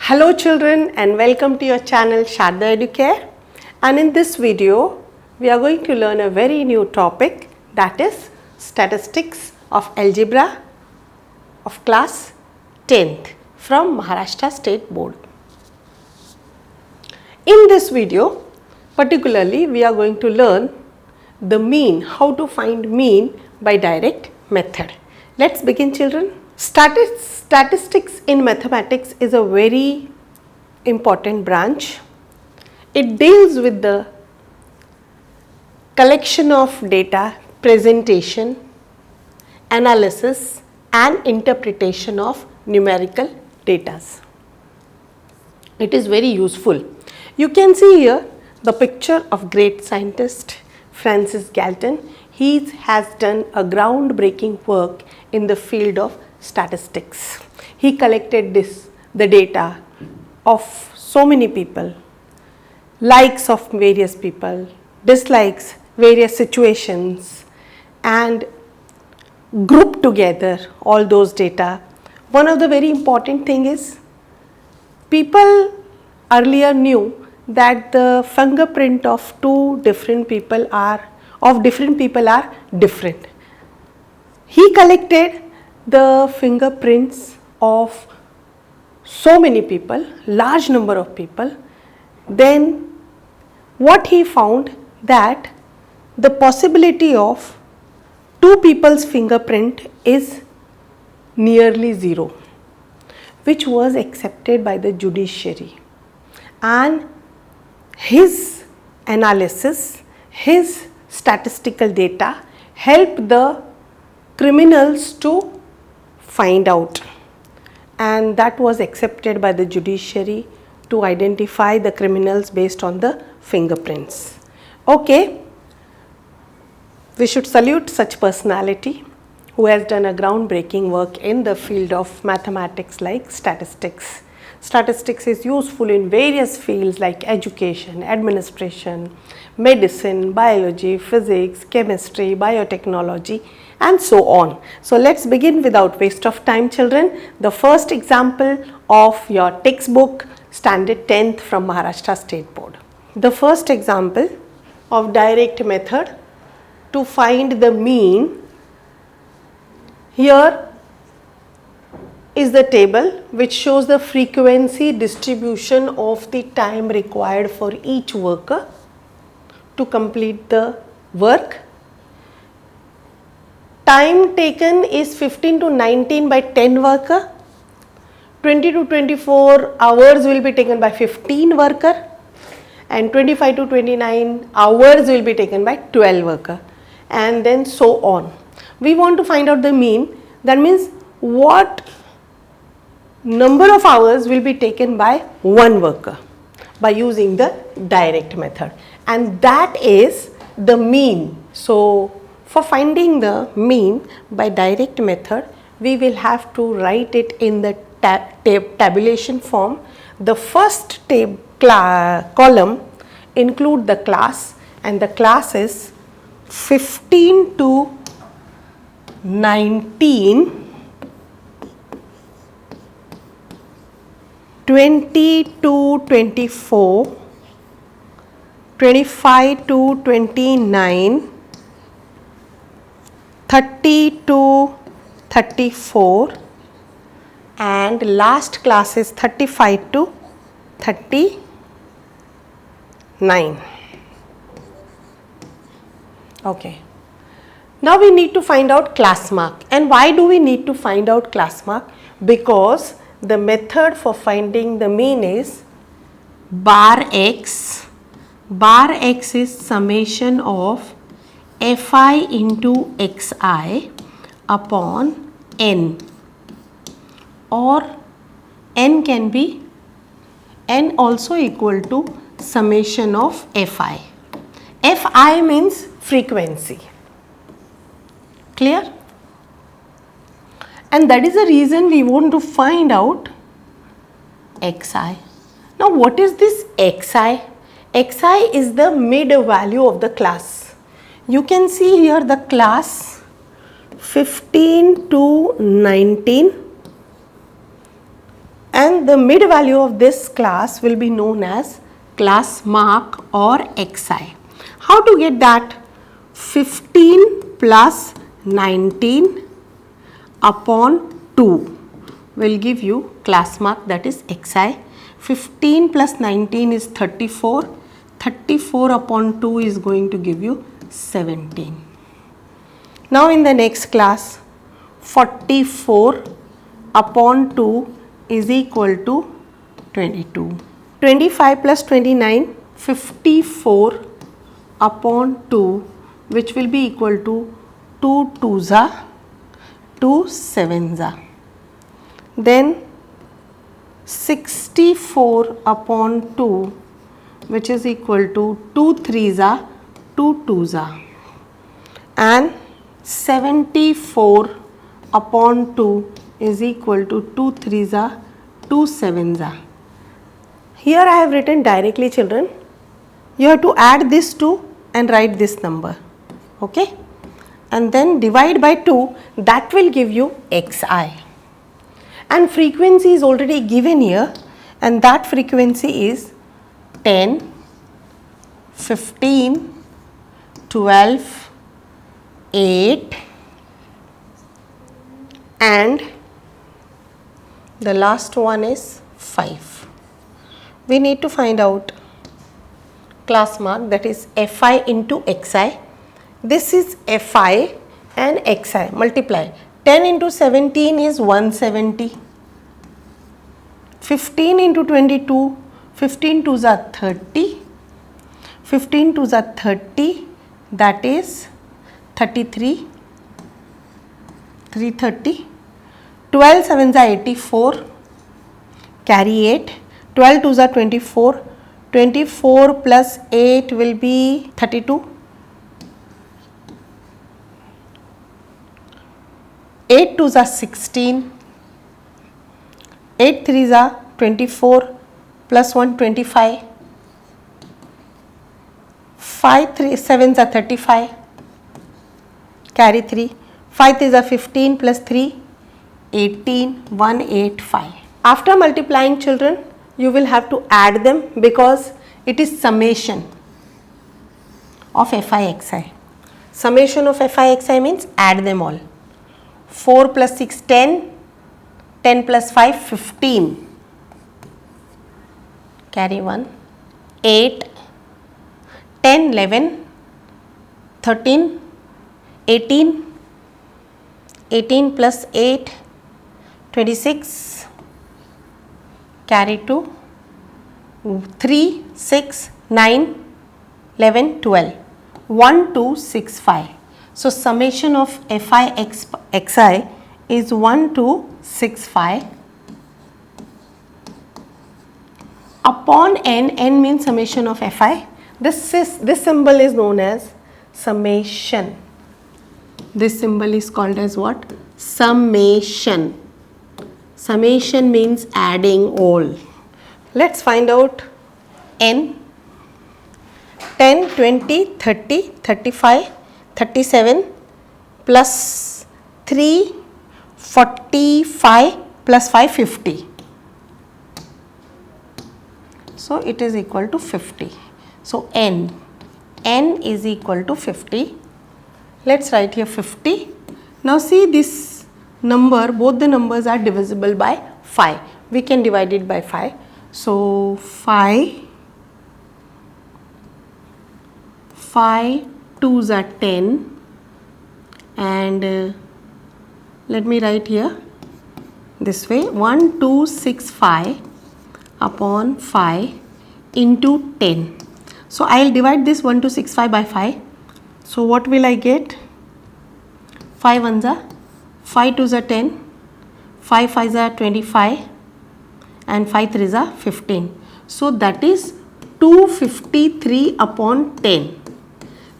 Hello children and welcome to your channel Sharda Educare, and in this video we are going to learn a very new topic, that is statistics of algebra of class 10th from Maharashtra State Board. In this video particularly we are going to learn the mean, how to find mean by direct method. Let's begin children. Statistics in mathematics is a very important branch. It deals with the collection of data, presentation, analysis and interpretation of numerical data. It is very useful. You can see here the picture of great scientist Francis Galton. He has done a groundbreaking work in the field of statistics. He collected the data of so many people, likes of various people, dislikes, various situations, and grouped together all those data. One of the very important thing is, people earlier knew that the fingerprint of different people are different. He collected the fingerprints of so many people, large number of people. Then what he found, that the possibility of two people's fingerprint is nearly zero, which was accepted by the judiciary, and his analysis, his statistical data helped the criminals to find out, and that was accepted by the judiciary to identify the criminals based on the fingerprints. Okay, we should salute such personality who has done a groundbreaking work in the field of mathematics like statistics. Statistics is useful in various fields like education, administration, medicine, biology, physics, chemistry, biotechnology, and so on. So let's begin without waste of time children. The first example of your textbook standard 10th from Maharashtra State Board. The first example of direct method to find the mean. Here is the table which shows the frequency distribution of the time required for each worker to complete the work. Time taken is 15 to 19 by 10 worker, 20 to 24 hours will be taken by 15 worker, and 25 to 29 hours will be taken by 12 worker, and then so on. We want to find out the mean, that means what number of hours will be taken by one worker by using the direct method, and that is the mean. So for finding the mean by direct method, we will have to write it in the tabulation form. The first column include the class, and the class is 15 to 19, 20 to 24, 25 to 29, 30 to 34, and last class is 35 to 39. Okay. Now we need to find out class mark. And why do we need to find out class mark? Because the method for finding the mean is bar x. Bar x is summation of fi into xi upon n, or n can be n also equal to summation of fi. Fi means frequency. Clear? And that is the reason we want to find out xi. Now what is this xi? Xi is the mid value of the class. You can see here the class 15 to 19 and the mid value of this class will be known as class mark or xi. How to get that? 15 plus 19 upon 2 will give you class mark, that is xi. 15 plus 19 is 34. 34 upon 2 is going to give you 17. Now in the next class, 44 upon 2 is equal to 22. 25 plus 29, 54 upon 2, which will be equal to 2 2s are 2 7s are. Then 64 upon 2, which is equal to 2 3s are 2 2s are, and 74 upon 2 is equal to 2 3s are 2 7s are. Here I have written directly, children. You have to add this 2 and write this number, okay, and then divide by 2, that will give you xi, and frequency is already given here, and that frequency is 10, 15, 12, 8 and the last one is 5. We need to find out class mark, that is fi into xi. This is fi and xi, multiply. 10 into 17 is 170. 15 into 22, 15 2s are 30. 15 2s are 30, that is 33. 330. 12 7s are 84. Carry 8. 12 2s are 24. 24 plus 8 will be 32. 8 2s are 16. 8 3s are 24 plus 1 25. 5 3 7s are 35. Carry 3. 5 3s are 15 plus 3 18, 185. After multiplying, children, you will have to add them because it is summation of fi xi. Summation of fi xi means add them all. 4 plus 6 10, 10 plus 5 15. Carry 1. 8, 10 11, 13, 18, 18 plus 8 26. Carry 2. 3 6 9 11 12. 1 2 6 5. So summation of fi xi is 1 2 6 5 upon n. N means summation of fi. This symbol is known as summation. This symbol is called as what? Summation. Summation means adding all. Let's find out n. 10, 20, 30, 35, 37 plus 3, 45 plus 5, 50. So it is equal to 50. So n is equal to 50. Let's write here 50. Now see this number, both the numbers are divisible by 5. We can divide it by 5. So 5 2s are 10 and let me write here this way, 1 2 6 5 upon 5 into 10. So I will divide this 1 2 6 5 by 5. So what will I get? 5 1s are 5 2s are 10, 5 5s are 25 and 5 3s are 15. So that is 253 upon 10.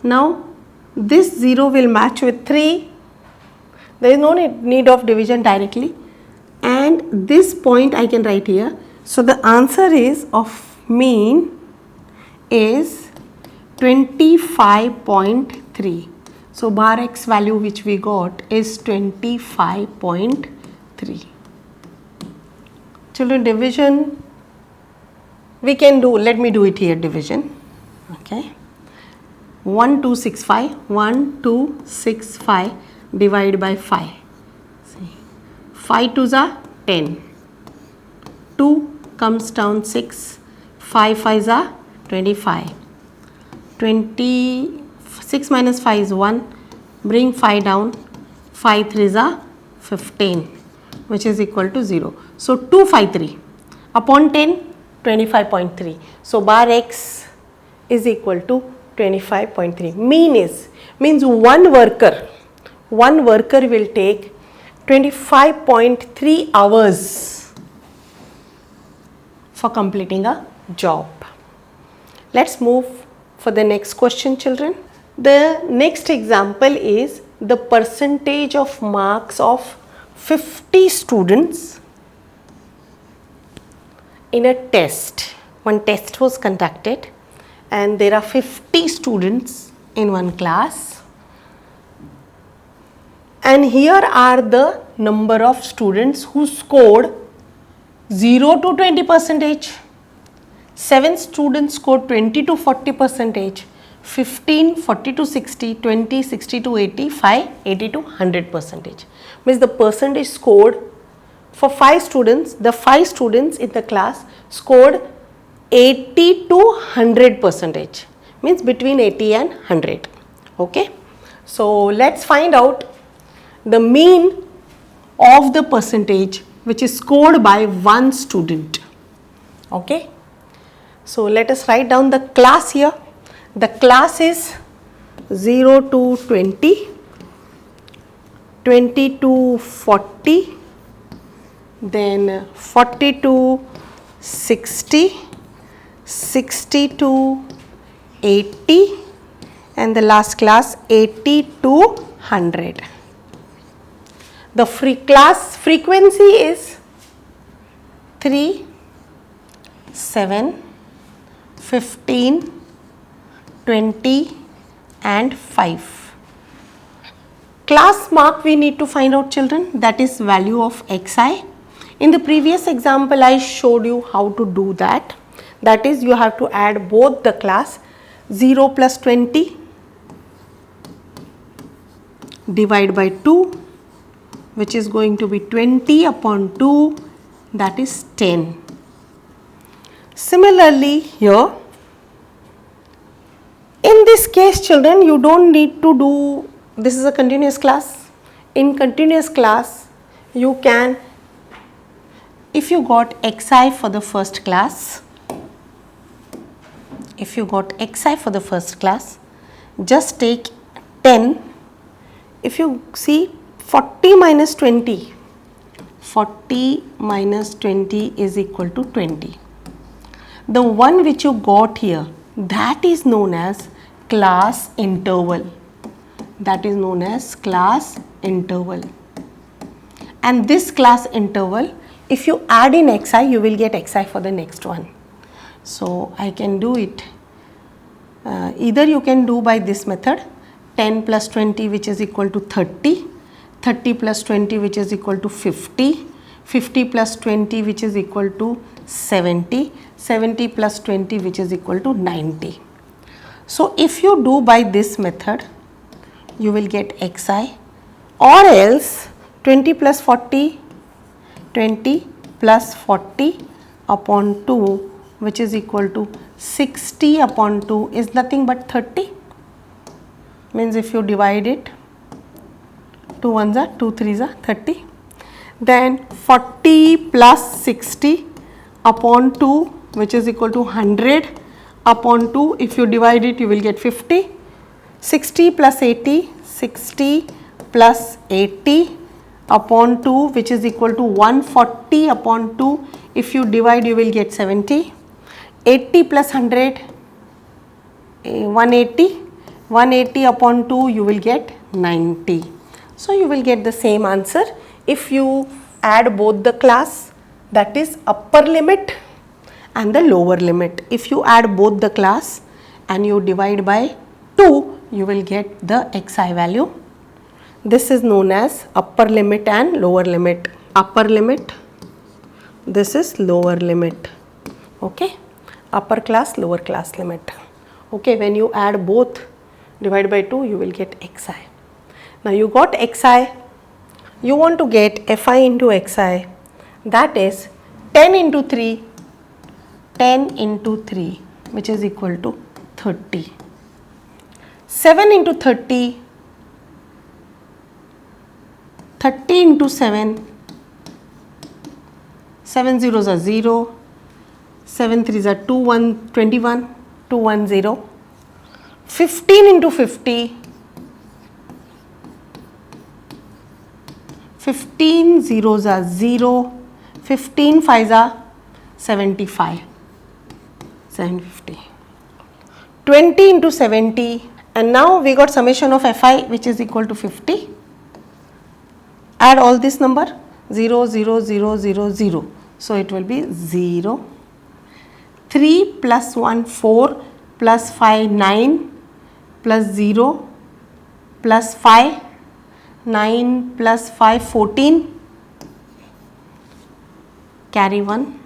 Now this 0 will match with 3. There is no need of division directly, and this point I can write here. So the answer is of mean is 25.3. So bar x value which we got is 25.3. Children, division we can do, let me do it here, division. Okay. 1265 divide by 5. See, 5 2s are 10. 2 comes down 6. 5 5s are 25. 26 minus 5 is 1. Bring 5 down. 5 3s are 15, which is equal to 0. So 253 upon 10, 25.3. So bar x is equal to 25.3. Means one worker will take 25.3 hours for completing a job. Let's move for the next question, children. The next example is the percentage of marks of 50 students in a test. One test was conducted and there are 50 students in one class, and here are the number of students who scored 0 to 20%, 7 students scored 20 to 40%, 15 40 to 60, 20 60 to 80, 5 80 to 100%. Means the percentage scored for 5 students, the 5 students in the class scored 80 to 100%, means between 80 and 100. Okay. So let's find out the mean of the percentage which is scored by one student. Okay. So let us write down the class here. The class is 0 to 20, 20 to 40, then 40 to 60, 60 to 80, and the last class 80 to 100. The class frequency is 3, 7, 15, 20 and 5. Class mark we need to find out, children, that is value of xi. In the previous example I showed you how to do that. That is, you have to add both the class. 0 plus 20 divide by 2, which is going to be 20 upon 2, that is 10. Similarly here, in this case, children, you don't need to do, this is a continuous class. In continuous class, you can, if you got xi for the first class, just take 10. If you see 40 minus 20, 40 minus 20 is equal to 20. The one which you got here, that is known as class interval. That is known as class interval. And this class interval, if you add in xi, you will get xi for the next one. So I can do it. Either you can do by this method, 10 plus 20 which is equal to 30, 30 plus 20 which is equal to 50, 50 plus 20 which is equal to 70, 70 plus 20 which is equal to 90. So if you do by this method, you will get xi, or else 20 plus 40, 20 plus 40 upon 2 which is equal to 60 upon 2 is nothing but 30. Means if you divide it, 2 1s are 2 3s are 30. Then 40 plus 60 upon 2 which is equal to 100 upon 2, if you divide it you will get 50. 60 plus 80, 60 plus 80 upon 2 which is equal to 140 upon 2, if you divide you will get 70. 80 plus 100, 180, 180 upon 2 you will get 90. So you will get the same answer if you add both the class, that is upper limit and the lower limit. If you add both the class and you divide by 2, you will get the xi value. This is known as upper limit and lower limit. Upper limit this is lower limit. Okay, upper class, lower class limit. Okay, when you add both, divide by 2, you will get xi. Now you got xi, you want to get fi into xi, that is 10 into 3, 10 into 3, which is equal to 30. 7 into 30, 30 into 7, 7 zeros are 0, 7 threes are 21, 210. 15 into 50, 15 zeros are 0, 15 fives are 75, 750. 20 into 70, and now we got summation of fi which is equal to 50. Add all this number, 0, 0, 0, 0, 0. So it will be 0. 3 plus 1, 4, plus 5, 9, plus 0, plus 5, 9 plus 5, 14. Carry 1.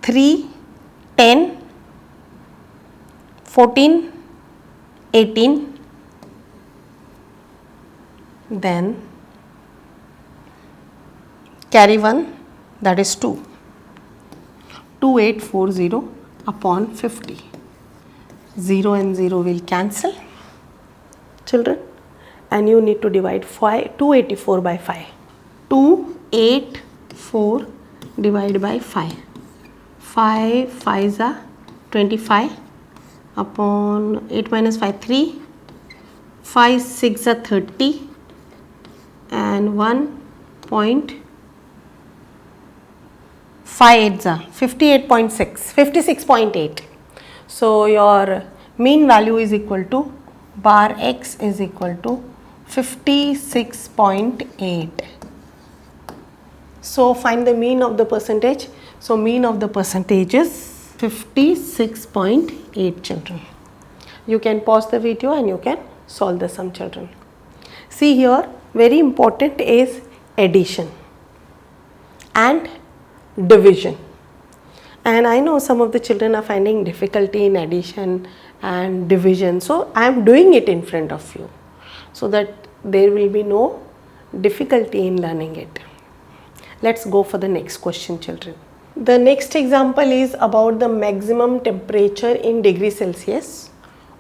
3, 10, 14, 18. Then carry 1, that is 2. 2840 upon 50. 0 and 0 will cancel, children, and you need to divide 284 by 5. 284 divided by 5. 5 5s are 25 upon 8 minus 5, 3. 5 6 are 30 and 1.5 8s are 58.6, 56.8. So your mean value is equal to bar x is equal to 56.8. So find the mean of the percentage. So mean of the percentage is 56.8, children. You can pause the video and you can solve the sum, children. See here, very important is addition and division. And I know some of the children are finding difficulty in addition and division. So I am doing it in front of you so that there will be no difficulty in learning it. Let's go for the next question, children. The next example is about the maximum temperature in degrees Celsius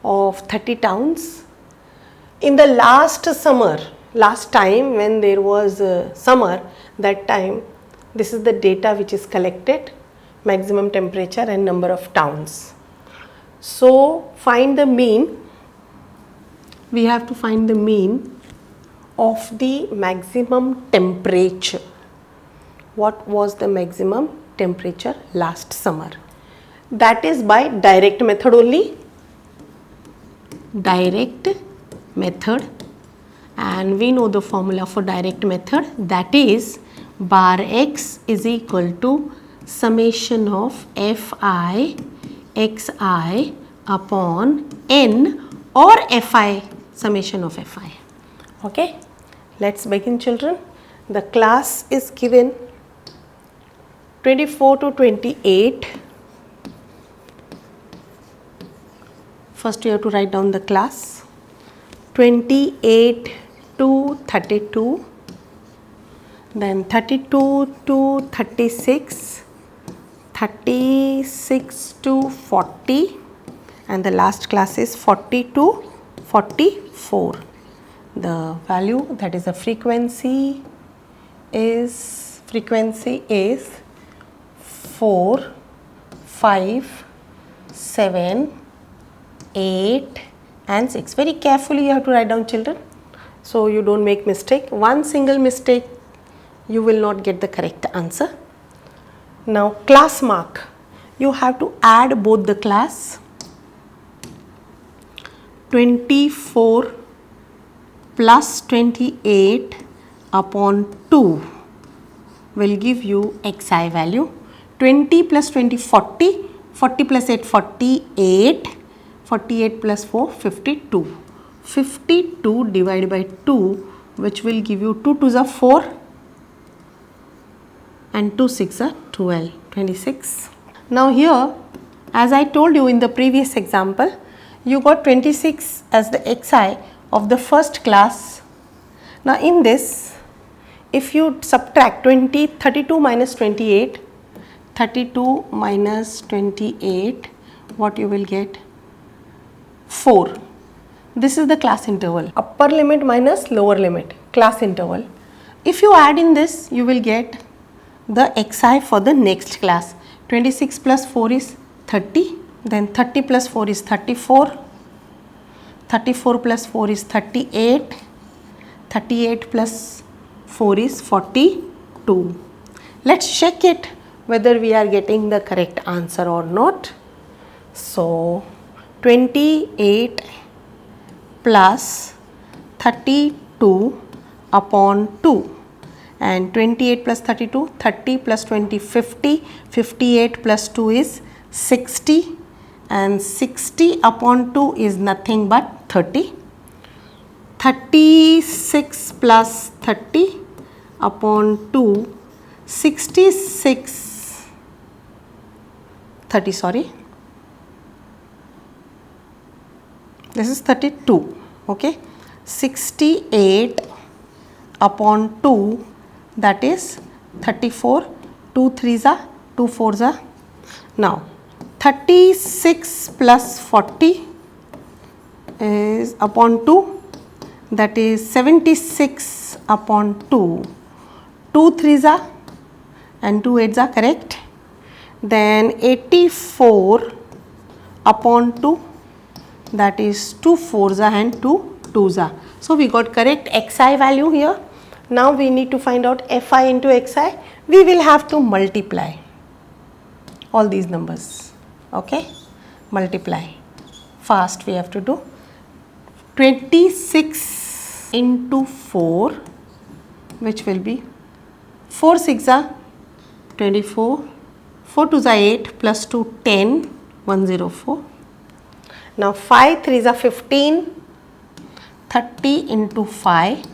of 30 towns. In the last time when there was summer, that time, this is the data which is collected, maximum temperature and number of towns. So find the mean. We have to find the mean of the maximum temperature. What was the maximum temperature last summer? That is by direct method only. Direct method, and we know the formula for direct method, that is bar x is equal to summation of fi xi upon n or fi summation of fi. Okay, let's begin, children. The class is given 24 to 28. First you have to write down the class. 28 to 32, then 32 to 36, 36 to 40, and the last class is 40 to 44. The value, that is the frequency is 4, 5, 7, 8 and 6. Very carefully you have to write down, children, so you don't make mistake. One single mistake, you will not get the correct answer. Now class mark, you have to add both the class. 24 plus 28 upon 2 will give you xi value. 20 plus 20, 40, 40 plus 8, 48, 48 plus 4, 52. 52 divided by 2, which will give you 2 2s are 4, and 2 6 are 12, 26. Now here, as I told you in the previous example, you got 26 as the xi of the first class. Now in this, if you subtract 32 minus 28, 32 minus 28, what you will get? 4. This is the class interval, upper limit minus lower limit, class interval. If you add in this, you will get the xi for the next class. 26 plus 4 is 30, then 30 plus 4 is 34, 34 plus 4 is 38, 38 plus 4 is 42. Let's check it whether we are getting the correct answer or not. So 28 plus 32 upon 2, and 28 plus 32, 30 plus 20, 50, 58 plus 2 is 60, and 60 upon 2 is nothing but 30. 36 plus 30 upon 2, 66, 30 sorry, this is 32, okay. 68 upon 2, that is 34, 2 3s are 2 4s are. Now 36 plus 40 is upon 2, that is 76 upon 2, 2 3s are and 2 8s are, correct. Then 84 upon 2, that is 2 4s are and 2 2s are. So we got correct xi value here. Now we need to find out fi into xi. We will have to multiply all these numbers, okay. Multiply fast, we have to do. 26 into 4, which will be 4 6 are 24, 4 2s are 8, plus 2 10, 104. Now 5 3s are 15, 30 into 5,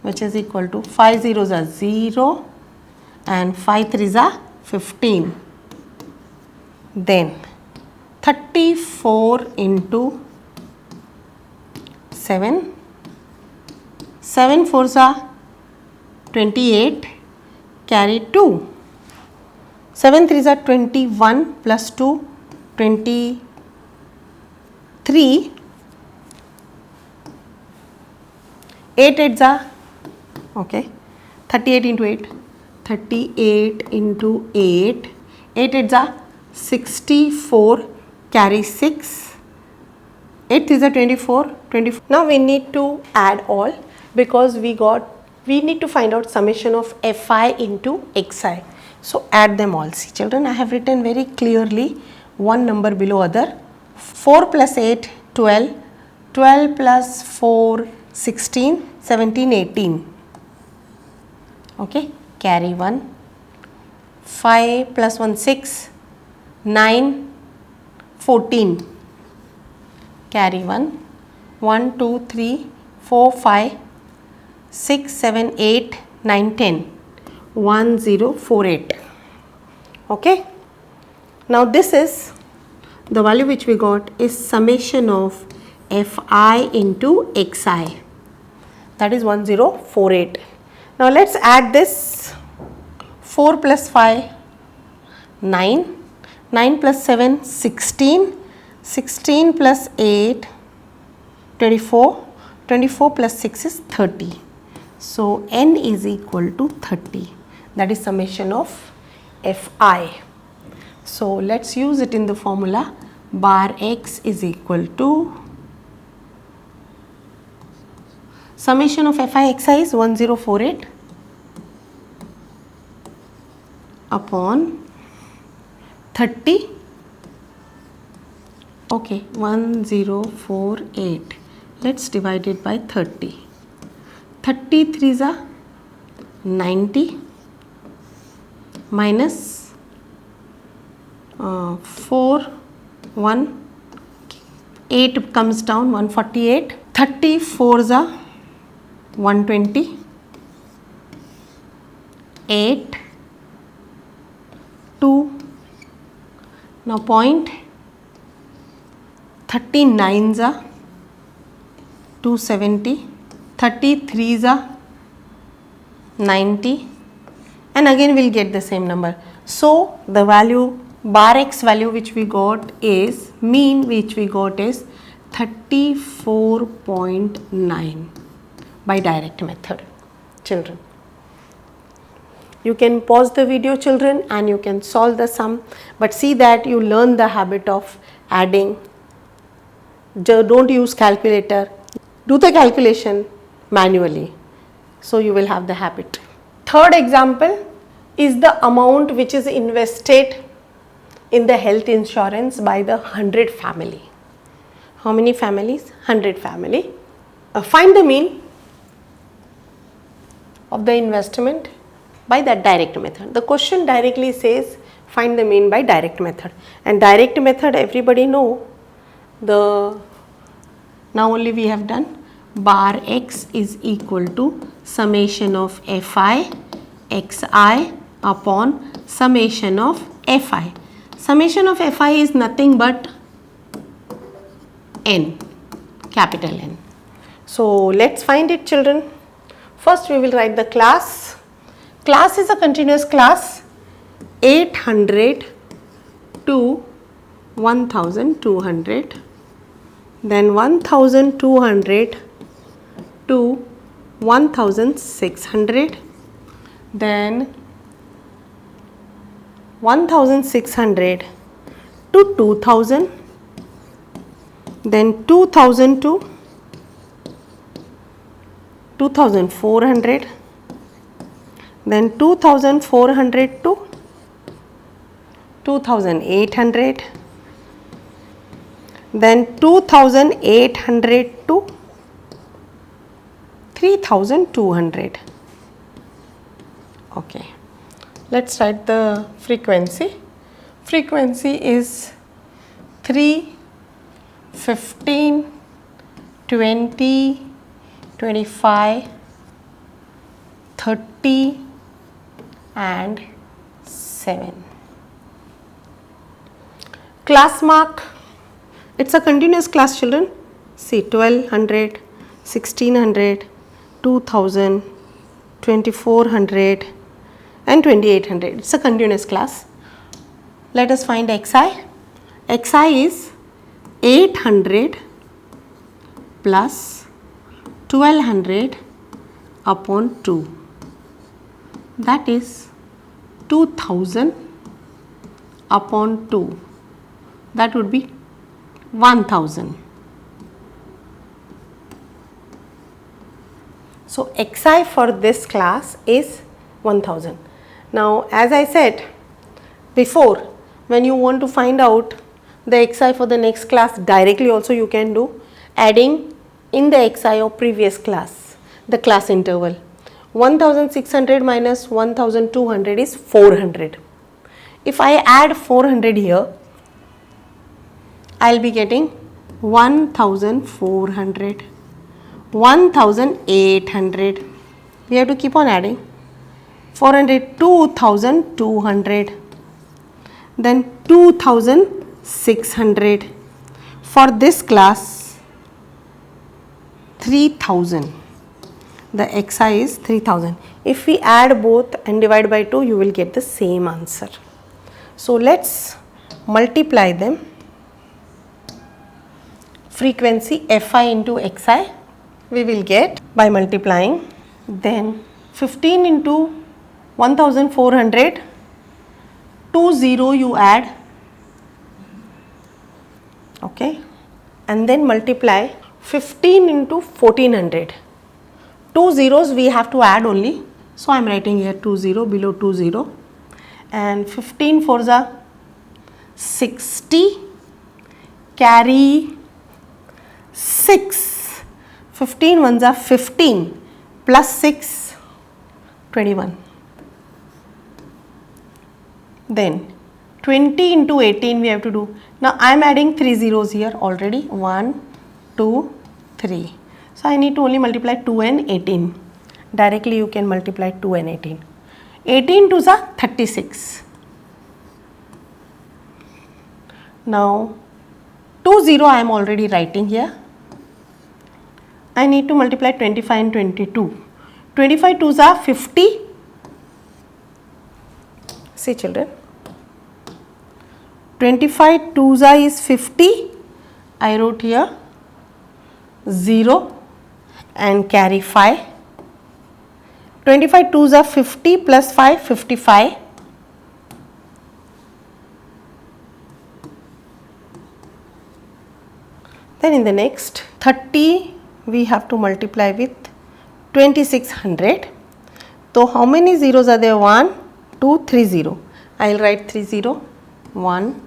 which is equal to 5 zeros are 0 and 5 3s are 15. Then 34 into 7, 7 4s are 28, carry 2, 7 3s are 21 plus 2, 23, 8 8s are, okay, 38 into 8, 38 into 8, 8 8s are 64, carry 6, 8 3s are 24, 24. Now we need to add all, because we need to find out summation of fi into xi. So add them all. See children, I have written very clearly one number below other. 4 plus 8, 12, 12 plus 4, 16, 17, 18. Okay, carry 1. 5 plus 1, 6, 9, 14. Carry 1. 1, 2, 3, 4, 5, 6, 7, 8, 9, 10. 1, 0, 4, 8. Okay. Now this is the value which we got is summation of fi into xi, that is 1048. Now let's add this. 4 plus 5, 9, 9 plus 7, 16, 16 plus 8, 24, 24 plus 6 is 30. So n is equal to 30, that is summation of fi. So let's use it in the formula. Bar x is equal to summation of fi xi is 1048 upon 30. Okay, 1048. Let's divide it by 30. 33s are 90 minus 4, 1, 8 comes down, 148. 34s are 120, 8, Now point 39s are 270, 33s are 90, and again we'll get the same number. So the value bar x value which we got is mean which we got is 34.9 by direct method. Children, you can pause the video, children, and you can solve the sum, but see that you learn the habit of adding. Don't use calculator, do the calculation manually, so you will have the habit. Third example is the amount which is invested in the health insurance by the 100 family. How many families? 100 family. Find the mean of the investment by that direct method. The question directly says find the mean by direct method, and direct method everybody know. Now only we have done bar x is equal to summation of fi xi upon summation of fi. Summation of fi is nothing but n, capital N. So let's find it, children. First we will write the class. Class is a continuous class, 800 to 1200, then 1200 to 1600, then 1600 to 2000, then 2000 to 2400, then 2400 to 2800, then 2800 to 3200. Okay, let's write the frequency. Frequency is 3, 15, 20, 25, 30 and 7. Class mark, it's a continuous class, children. See, 1200, 1600, 2000, 2400 and 2800. It's a continuous class. Let us find xi. Xi is 800 plus 1200 upon 2. That is 2000 upon 2. That would be 1000. So xi for this class is 1000. Now as I said before, when you want to find out the xi for the next class, directly also you can do, adding in the xi of previous class, the class interval. 1600 minus 1200 is 400. If I add 400 here, I will be getting 1400, 1800. We have to keep on adding. 400, 2200, then 2600. For this class, 3000. The xi is 3000. If we add both and divide by 2, you will get the same answer. So let's multiply them. Frequency fi into xi we will get by multiplying. Then 15 into 1400, 20 you add, okay, and then multiply 15 into 1400. 2 zeros we have to add only, so I am writing here 20 below 20, and 15 fours are 60, carry 6, 15 ones are 15 plus 6, 21. Then 20 into 18 we have to do. Now I am adding 3 zeros here already, 1, 2, 3. So I need to only multiply 2 and 18. Directly you can multiply 2 and 18. 18 2s are 36. Now 2 0 I am already writing here. I need to multiply 25 and 22. 25 2s are 50. See children, 25 2s is 50. I wrote here 0 and carry 5. 25 2s are 50 plus 5, 55. Then in the next 30 we have to multiply with 2600. So how many zeros are there? 1, 2, 3 0. I will write 3 0. 1,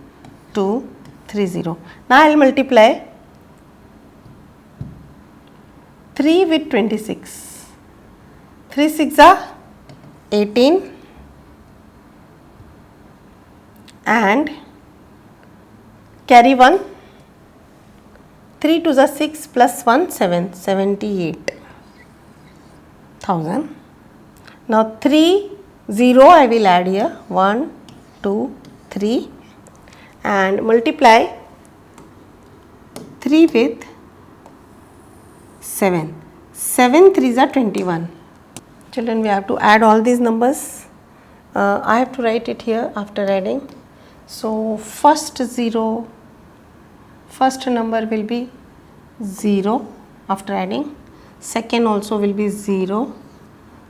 2, 3 0. Now I will multiply 3 with 26. 3 6 are 18 and carry 1. 3 2s are 6 plus 1 7, 78,000. Now 3 0 I will add here 1, 2, 3 and multiply 3 with 7. 7 3s are 21. Children, we have to add all these numbers. I have to write it here after adding. So first number will be 0 after adding, second also will be 0,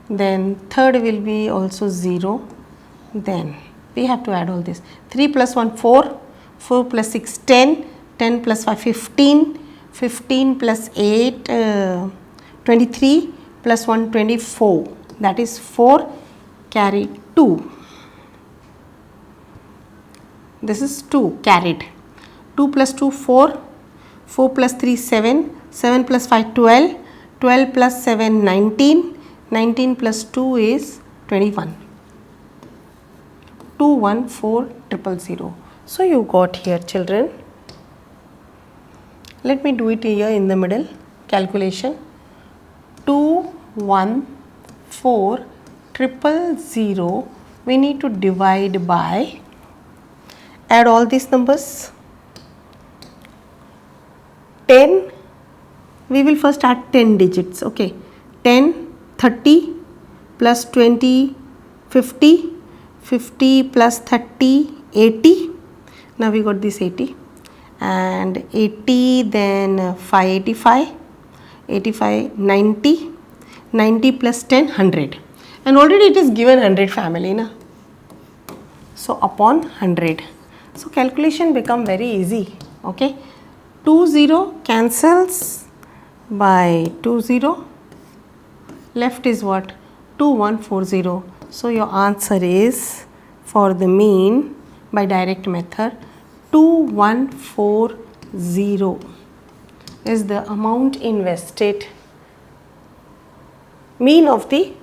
then third will be also 0, then we have to add all this. 3 plus 1 4, 4 plus 6 10, 10 plus 5 15, 15 plus 8 23 plus 1 24, that is 4, carry 2. This is 2 carried. 2 plus 2 4, 4 plus 3 7, 7 plus 5 12, 12 plus 7 19, 19 plus 2 is 21. 214000. So you got here children. Let me do it here in the middle. Calculation 214000. We need to divide by, add all these numbers. 10, we will first add 10 digits, okay. 10, 30 plus 20, 50, 50 plus 30, 80. Now we got this 80 and 80, then 585, 85, 90, 90 plus 10, 100. And already it is given 100 family, na? So upon 100. So calculation become very easy, okay. 2 0 cancels by 2 0, left is what? 2140. So your answer is, for the mean by direct method, 2140 is the amount invested, mean of the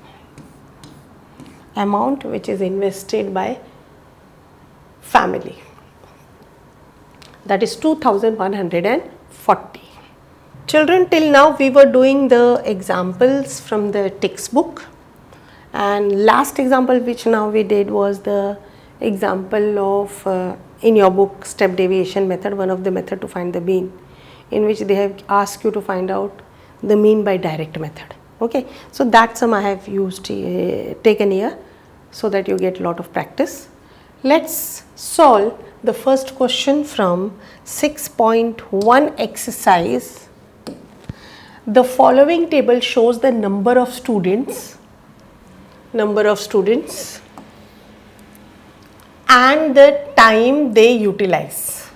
amount which is invested by family. That is 2140. Children, till now we were doing the examples from the textbook, and last example which now we did was the example of in your book step deviation method, one of the method to find the mean, in which they have asked you to find out the mean by direct method. Okay, so that sum I have used taken here so that you get lot of practice. Let's solve the first question from 6.1 exercise. The following table shows the number of students and the time they utilize,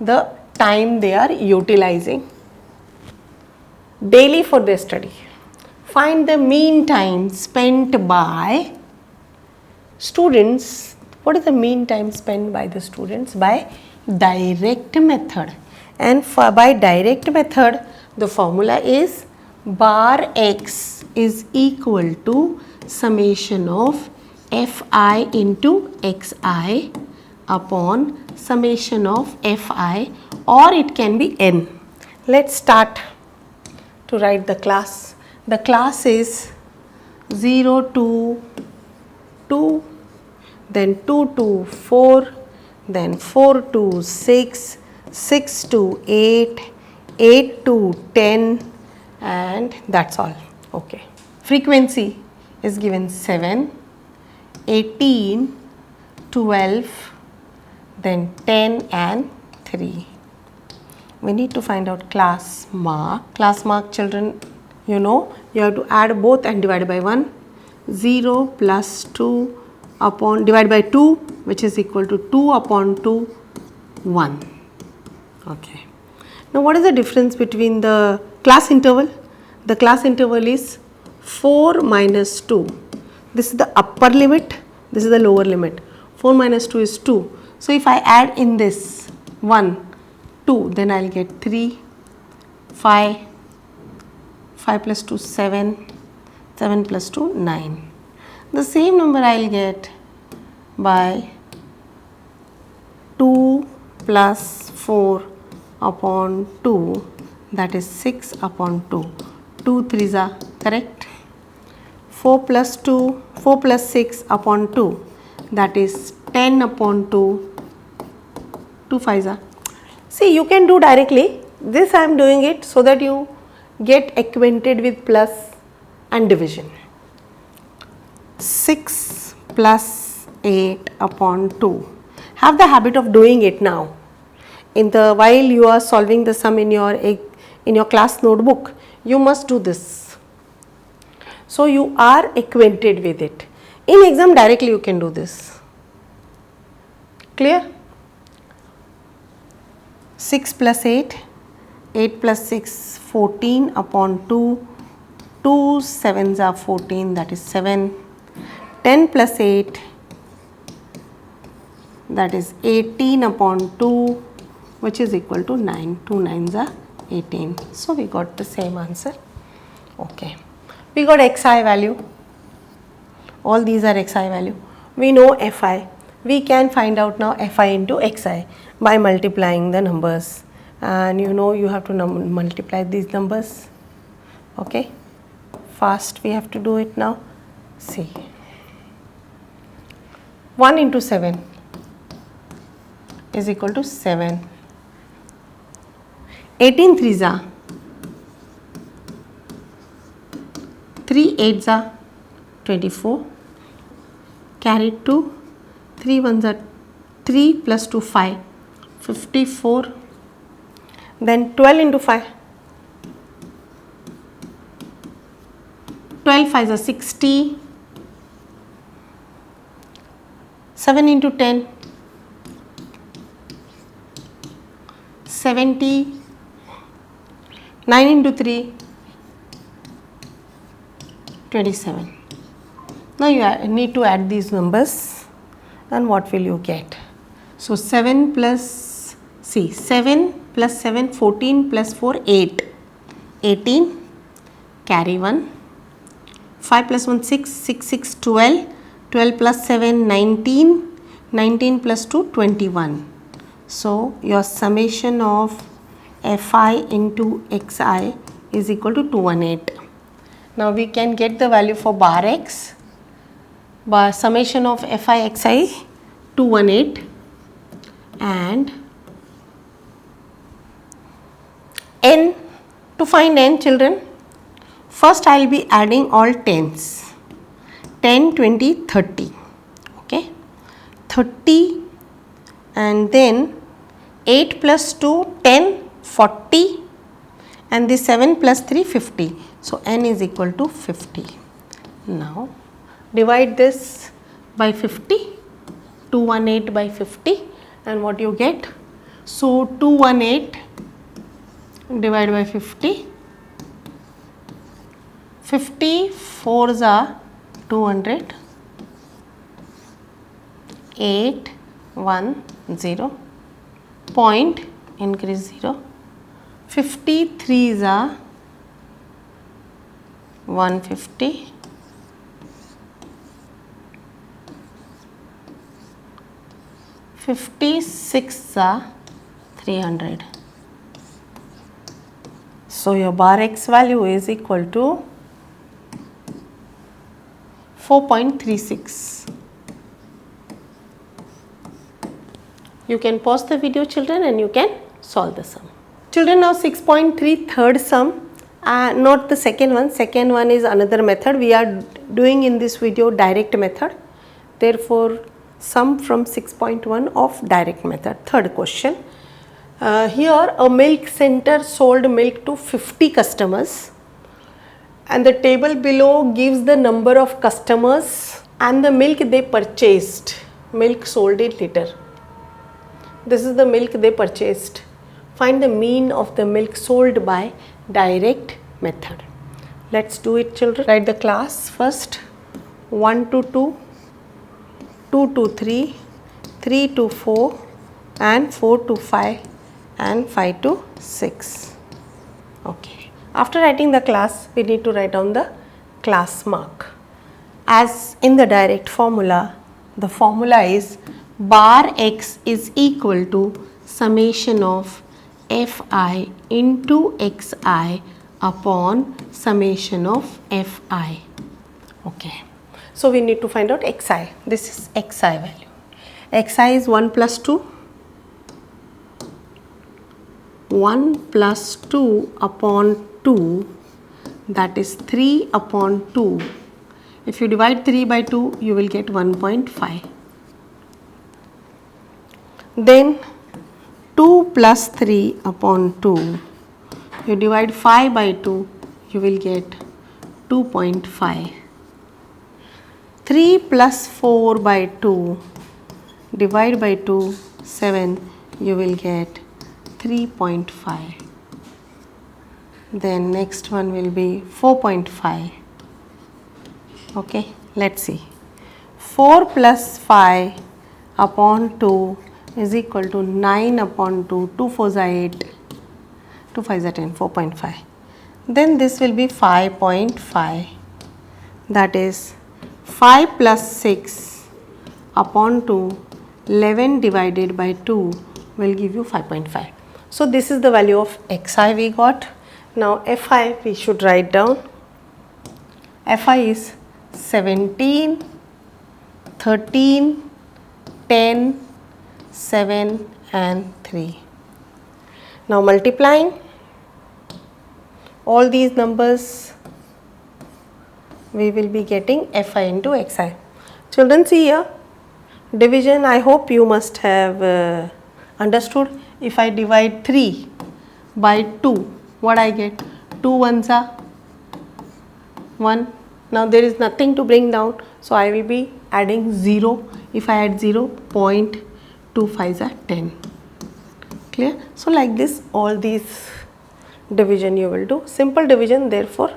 the time they are utilizing daily for their study. Find the mean time spent by students. What is the mean time spent by the students? By direct method. And by direct method, the formula is bar x is equal to summation of fi into xi upon summation of fi, or it can be n. Let's start to write the class. The class is 0 to 2, then 2 to 4, then 4 to 6, 6 to 8, 8 to 10, and that's all. Okay. Frequency is given 7, 18, 12, then 10 and 3. We need to find out class mark. Class mark, children, you know, you have to add both and divide by 1. 0 plus 2 upon divide by 2, which is equal to 2 upon 2, 1. Okay. Now what is the difference between the class interval? The class interval is 4 minus 2. This is the upper limit, this is the lower limit. 4 minus 2 is 2. So if I add in this 1, 2, then I will get 3, 5, 5 plus 2 7, 7 plus 2 9. The same number I will get by 2 plus 4 upon 2, that is 6 upon 2. 2 3s are correct. 4 plus 2, 4 plus 6 upon 2, that is 10 upon 2. 2 5s are. See, you can do directly. This I am doing it so that you get acquainted with plus and division. 6 plus 8 upon 2. Have the habit of doing it now. While you are solving the sum in your class notebook, you must do this. So you are acquainted with it. In exam directly you can do this. Clear? 6 plus 8, 8 plus 6, 14 upon 2, 2 7s are 14, that is 7, 10 plus 8, that is 18 upon 2, which is equal to 9, 2 9s are 18. So we got the same answer. Okay. We got xi value, all these are xi value. We know fi. We can find out now fi into xi by multiplying the numbers, and you know you have to multiply these numbers. Okay, fast we have to do it now. See, 1 into 7 is equal to 7. 18 3s are 3 8s are 24, carried 2, 3 1s are 3 plus 2 5, 54, then 12 into 5, 12 5s are 60, 7 into 10, 70, 9 into 3, 27. Now you need to add these numbers, and what will you get? So 7 plus 7 plus 7, 14 plus 4, 8, 18, carry 1, 5 plus 1, 6, 6, 6, 12, 12 plus 7, 19, 19 plus 2, 21. So your summation of fi into xi is equal to 218. Now we can get the value for bar x. Bar summation of fi xi 218, and n, to find n, children, first I will be adding all 10s, 10, 20, 30, okay, 30, and then 8 plus 2, 10, 40, and the 7 plus 3, 50. So n is equal to 50. Now divide this by 50, 218 by 50, and what you get? So 218 divided by 50, 50 4s are 200, 8 1 0, point increase 0, 53s are 150, 56 are 300. So your bar x value is equal to 4.36. You can pause the video, children, and you can solve the sum. Children, now 6.3 third sum, not the second one. Second one is another method. We are doing in this video direct method. Therefore, sum from 6.1 of direct method. Third question. Here a milk center sold milk to 50 customers, and the table below gives the number of customers and the milk they purchased, milk sold in liter. This is the milk they purchased. Find the mean of the milk sold by direct method. Let's do it, children. Write the class first. 1 to 2, 2 to 3, 3 to 4 and 4 to 5 and 5 to 6. Okay. After writing the class, we need to write down the class mark. As in the direct formula, the formula is bar x is equal to summation of fi into xi upon summation of fi. Okay. So, we need to find out xi. This is xi value. Xi is 1 plus 2. 1 plus 2 upon 2, that is 3 upon 2. If you divide 3 by 2, you will get 1.5. Then 2 plus 3 upon 2, you divide 5 by 2, you will get 2.5. 3 plus 4 by 2, divide by 2, 7, you will get 3.5. Then next one will be 4.5. Okay, let's see. 4 plus 5 upon 2 is equal to 9 upon 2, 2 4s are 8, 2 5s are 10, 4.5. Then this will be 5.5, that is 5 plus 6 upon 2, 11 divided by 2 will give you 5.5. So, this is the value of xi we got. Now, fi we should write down. Fi is 17, 13, 10, 7 and 3. Now, multiplying all these numbers, we will be getting fi into xi. Children, see here, division I hope you must have understood. If I divide 3 by 2, what I get? 2 ones are 1. Now there is nothing to bring down, so I will be adding 0. If I add 0, 0.25s are 10. Clear? So like this, all these division you will do. Simple division, therefore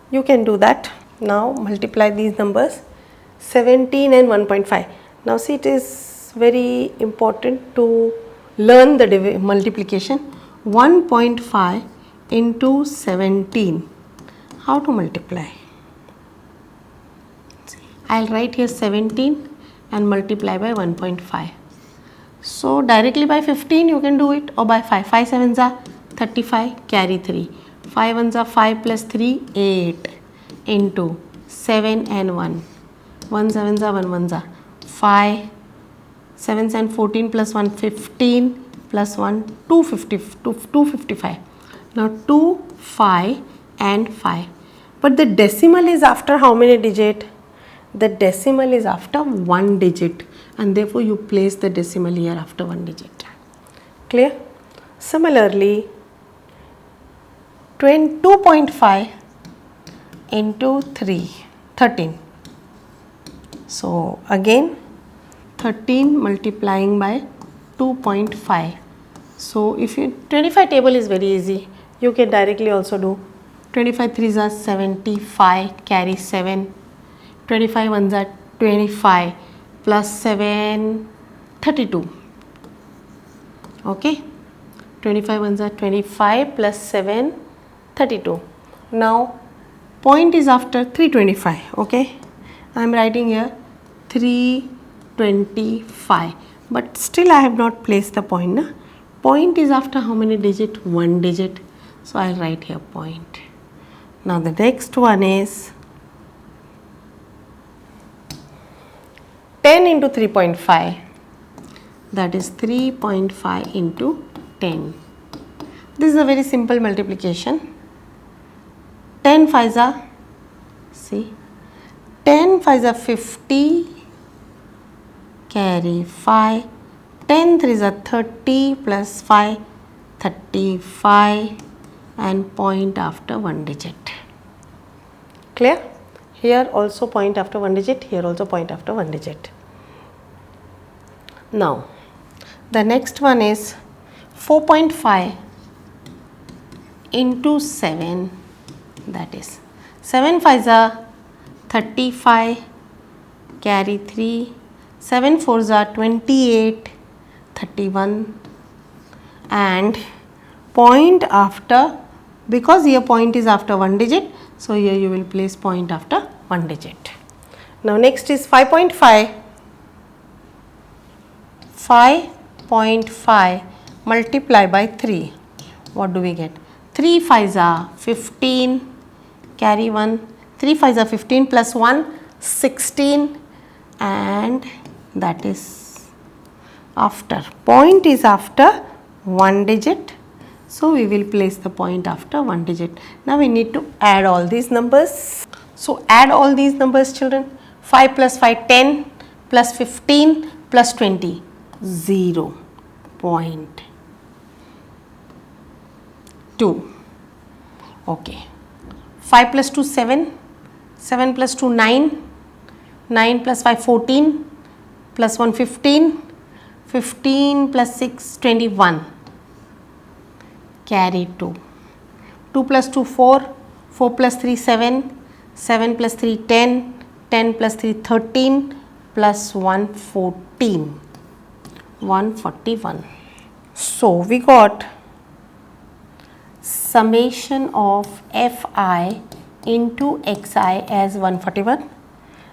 you can do that. Now multiply these numbers, 17 and 1.5. Now see, it is very important to learn the multiplication. 1.5 into 17. How to multiply? I will write here 17 and multiply by 1.5. So directly by 15 you can do it, or by 5. 5 sevens are 35, carry 3. 5 ones are 5 plus 3, 8 into 7 and 1. 1 sevens are 1 ones are 5. 7s and 14 plus 1, 15 plus 1, 255. Now 2, 5 and 5. But the decimal is after how many digit? The decimal is after 1 digit, and therefore you place the decimal here after 1 digit. Clear? Similarly, 2.5 into 3, 13. So again 13 multiplying by 2.5. So if you 25 table is very easy, you can directly also do 25 3s are 75, carry 7, 25 1s are 25 plus 7, 32. Okay, 25 1s are 25 plus 7, 32. Now point is after 325. Okay, I am writing here 325, but still I have not placed the point. Na? Point is after how many digit? 1 digit. So I will write here point. Now the next one is 10 into 3.5. that is 3.5 into 10. This is a very simple multiplication. 10 5s are, see, 10 5s are 50, carry 5, 10 3s are 30 plus 5, 35, and point after one digit. Clear? Here also point after one digit, here also point after one digit. Now, the next one is 4.5 into 7, that is 7 5s are 35, carry 3, 7 4s are 28, 31, and point after, because here point is after one digit, so here you will place point after one digit. Now next is 5.5. 5.5 multiply by 3. What do we get? 3 5s are 15, carry 1, 3 5s are 15 plus 1, 16, and that is after. Point is after one digit, so we will place the point after one digit. Now we need to add all these numbers. So add all these numbers, children. 5 plus 5, 10, plus 15 plus 20, 0.2. Okay. 5 plus 2, 7, 7 plus 2, 9, 9 plus 5, 14, plus 1, 15, 15 plus 6, 21, carry 2, 2 plus 2, 4, 4 plus 3, 7, 7 plus 3, 10, 10 plus 3, 13, plus 1, 14, 141. So we got summation of Fi into Xi as 141.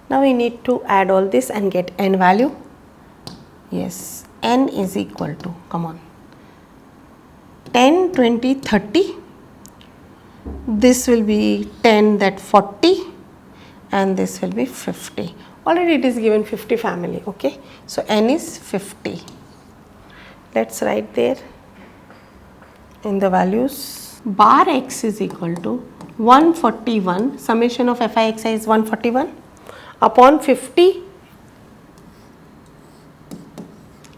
Now we need to add all this and get n value. Yes, n is equal to, come on, 10, 20, 30. This will be 10, that 40, and this will be 50. Already it is given 50 family, okay. So n is 50. Let's write there in the values. Bar x is equal to 141, summation of Fi Xi is 141 upon 50.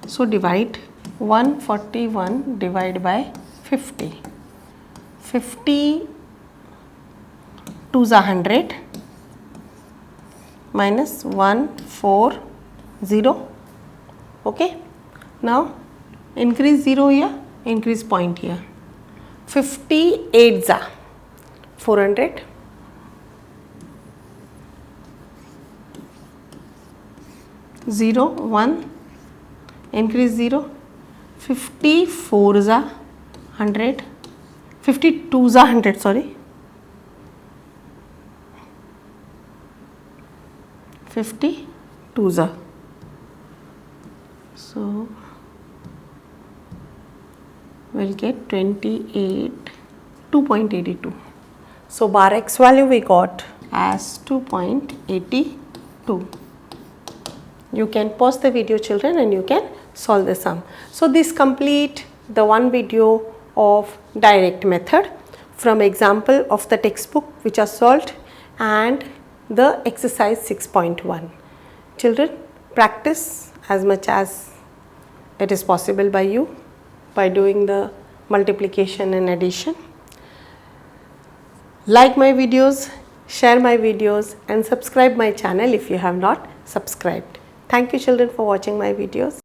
So divide 141 divided by 50. 50 2s are 100 minus 140. Okay. Now increase 0 here, increase point here. 58s are 400. 0, 1, increase 0. 54s are 100. 52s are 100, sorry. 52s are. So we'll get 2.82. So bar x value we got as 2.82. You can pause the video, children, and you can solve the sum. So this complete the one video of direct method from example of the textbook which are solved and the exercise 6.1. Children, practice as much as it is possible by you by doing the multiplication and addition. Like my videos, share my videos, and subscribe my channel if you have not subscribed. Thank you, children, for watching my videos.